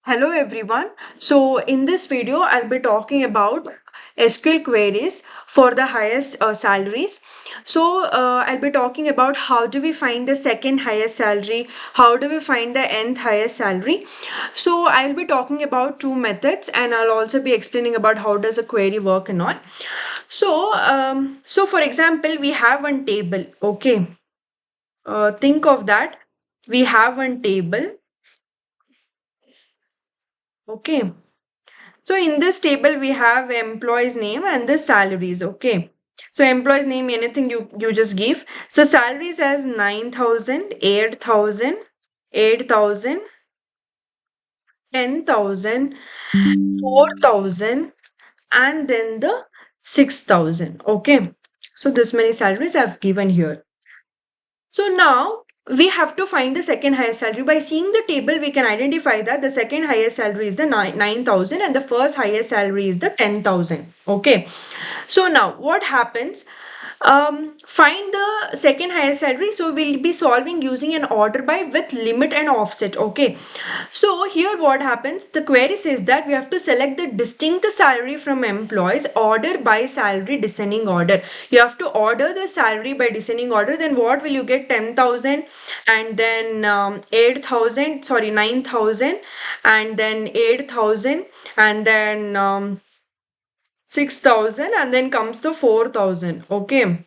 Hello everyone. So in this video, I'll be talking about SQL queries for the highest salaries. So I'll be talking about how do we find the second highest salary, how do we find the nth highest salary. So I'll be talking about two methods and I'll also be explaining about how does a query work and all. So for example, we have one table. Okay, think of that. We have one table. Okay. So in this table, we have employee's name and the salaries. Okay. So employee's name, anything you just give. So salaries as 9,000, 8,000, 8,000, 10,000, 4,000, and then the 6,000. Okay. So this many salaries I've given here. So now we have to find the second highest salary. By seeing the table, we can identify that the second highest salary is the 9,000 and the first highest salary is the 10,000. Okay. So now what happens? Find the second highest salary. So we'll be solving using an order by with limit and offset. Okay. So here what happens? The query says that we have to select the distinct salary from employees order by salary descending order. You have to order the salary by descending order. Then what will you get? 10,000 and then 8,000, sorry, 9,000 and then 8,000 and then 6,000 and then comes the 4,000. Okay.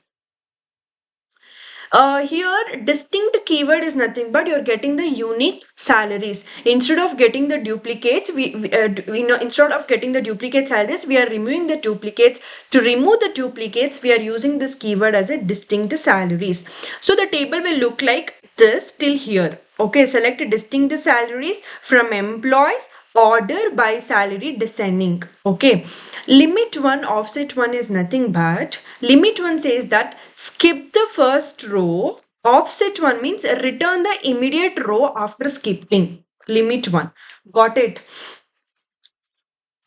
Here distinct keyword is nothing but you're getting the unique salaries instead of getting the duplicates. We know instead of getting the duplicate salaries, we are removing the duplicates. To remove the duplicates, we are using this keyword as a distinct salaries. So the table will look like this till here. Okay, select distinct salaries from employees order by salary descending. Okay, limit 1 offset 1 is nothing but limit 1 says that skip the first row, offset 1 means return the immediate row after skipping. Limit 1, got it?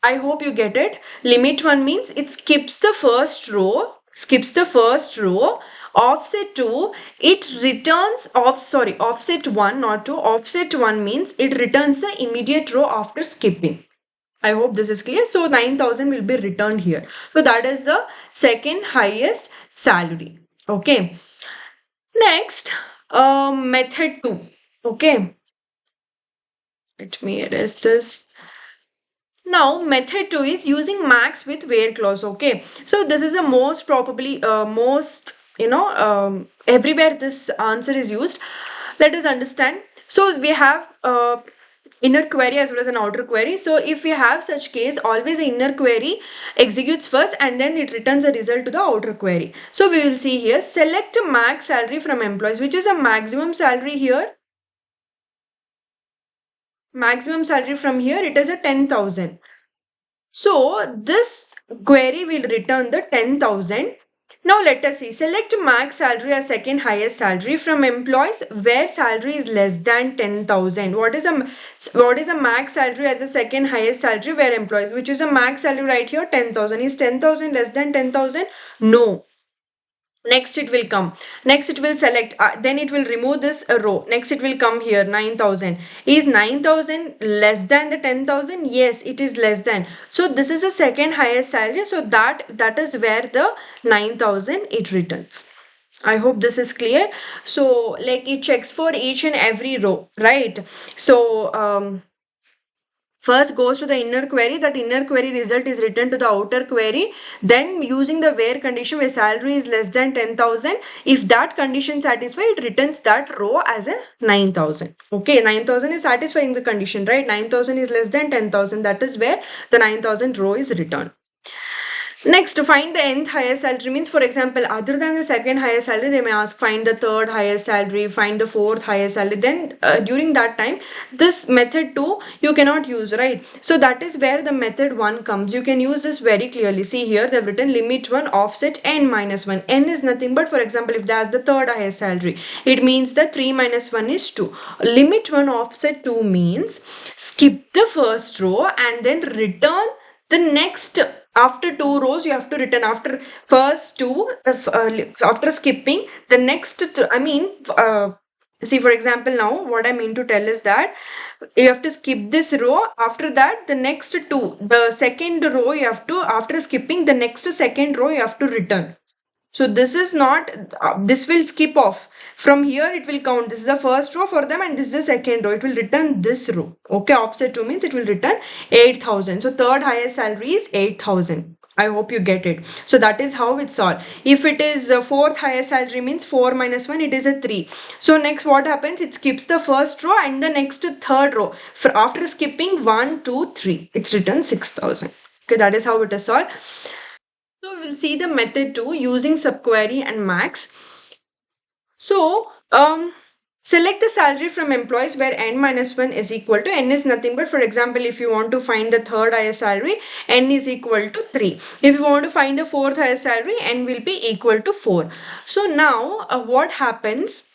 I hope you get it. Limit 1 means it skips the first row, offset 2 it returns offset 1 not 2, offset 1 means it returns the immediate row after skipping. I hope this is clear. So 9,000 will be returned here. So that is the second highest salary. Okay. Next, method 2. Okay. Let me erase this. Now method 2 is using max with where clause. Okay. So this is a most probably everywhere this answer is used. Let us understand. So we have inner query as well as an outer query. So if we have such case, always the inner query executes first and then it returns a result to the outer query. So we will see here, select max salary from employees, which is a maximum salary here. Maximum salary from here, it is a 10,000. So this query will return the 10,000. Now let us see, select max salary as second highest salary from employees where salary is less than 10,000. What is a max salary as a second highest salary where employees, which is a max salary right here, 10,000. Is 10,000 less than 10,000? No. Next it will come. Next it will select. Then it will remove this row. Next it will come here 9,000. Is 9,000 less than the 10,000? Yes, it is less than. So this is a second highest salary. So that is where the 9,000 it returns. I hope this is clear. So like it checks for each and every row, right? So first goes to the inner query. That inner query result is returned to the outer query. Then using the where condition where salary is less than 10,000. If that condition satisfied, it returns that row as a 9,000. Okay, 9,000 is satisfying the condition, right? 9,000 is less than 10,000. That is where the 9,000 row is returned. Next, to find the nth highest salary means, for example, other than the second highest salary, they may ask find the third highest salary, find the fourth highest salary. Then during that time, this method 2 you cannot use, right? So that is where the method 1 comes. You can use this very clearly. See here, they've written limit 1 offset n minus 1. N is nothing but, for example, if that's the third highest salary, it means that 3 minus 1 is 2. Limit 1 offset 2 means skip the first row and then return the next. After 2 rows, you have to return after first 2, after skipping the next, see, for example, now what I mean to tell is that you have to skip this row. After that, the next two, the second row you have to, after skipping the next second row, you have to return. So this is not, this will skip off. From here it will count. This is the first row for them and this is the second row. It will return this row. Okay, offset 2 means it will return 8,000. So third highest salary is 8,000. I hope you get it. So that is how it's solved. If it is fourth highest salary means 4 minus 1, it is a 3. So next what happens? It skips the first row and the next third row. For after skipping 1, 2, 3, it's written 6,000. Okay, that is how it is solved. So we'll see the method 2 using subquery and max. So select the salary from employees where n minus 1 is equal to, n is nothing but, for example, if you want to find the third highest salary, n is equal to 3. If you want to find the fourth highest salary, n will be equal to 4. So now what happens?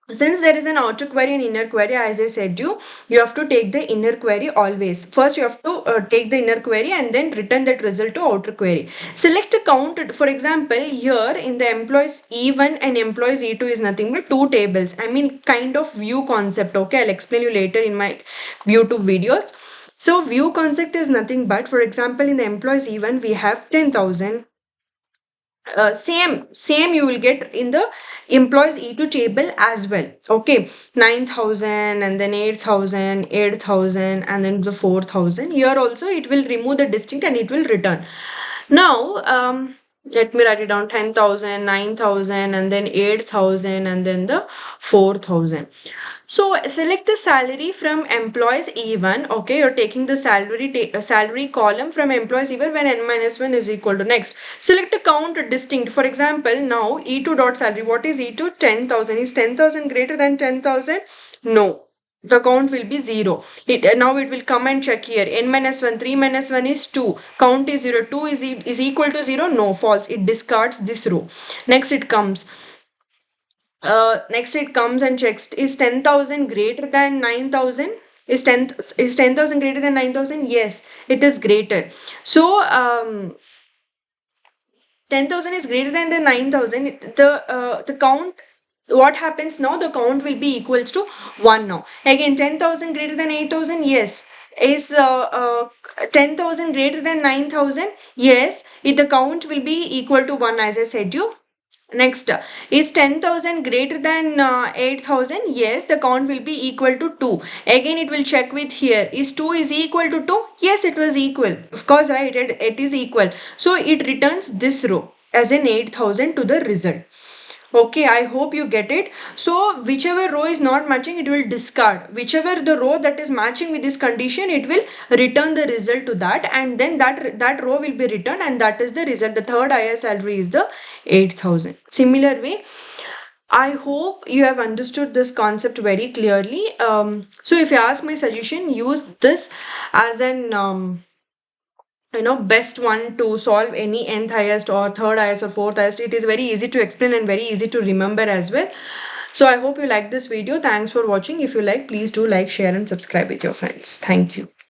Since there is an outer query and inner query, as I said you have to take the inner query always. First you have to take the inner query and then return that result to outer query. Select a count. For example, here in the employees E1 and employees E2 is nothing but two tables. I mean kind of view concept. Okay, I'll explain you later in my YouTube videos. So view concept is nothing but, for example, in the employees E1 we have 10,000. Same you will get in the employees E2 table as well. Okay, 9,000 and then 8,000, 8,000 and then the 4,000. Here also it will remove the distinct and it will return. Now let me write it down. 10,000, 9,000 and then 8,000 and then the 4,000. So select the salary from employees E1. Okay, you're taking the salary column from employees E1 when n minus 1 is equal to. Next, select a count distinct. For example, now E2 dot salary. What is E2? 10,000. Is 10,000 greater than 10,000? No. The count will be 0. Now it will come and check here. N minus 1, 3 minus 1 is 2. Count is 0. 2 is equal to 0. No, false. It discards this row. Next it comes. Next it comes and checks, is 10,000 greater than 9,000? Is 10,000 greater than 9,000? Yes, it is greater. So 10,000 is greater than the 9,000. The count, what happens now? The count will be equals to 1 now. Again, 10,000 greater than 8,000? Yes. Is 10,000 greater than 9,000? Yes. The count will be equal to 1, as I said you. Next, is 10,000 greater than 8,000? Yes, the count will be equal to 2. Again, it will check with here. Is 2 is equal to 2? Yes, it was equal. Of course, right? It is equal. So, it returns this row as an 8,000 to the result. Okay, I hope you get it. So, whichever row is not matching, it will discard. Whichever the row that is matching with this condition, it will return the result to that, and then that row will be returned, and that is the result. The third highest salary is the 8,000. Similar way, I hope you have understood this concept very clearly. So, if you ask my suggestion, use this as an best one to solve any nth highest or third highest or fourth highest. It is very easy to explain and very easy to remember as well. So I hope you like this video. Thanks for watching. If you like, please do like, share and subscribe with your friends. Thank you.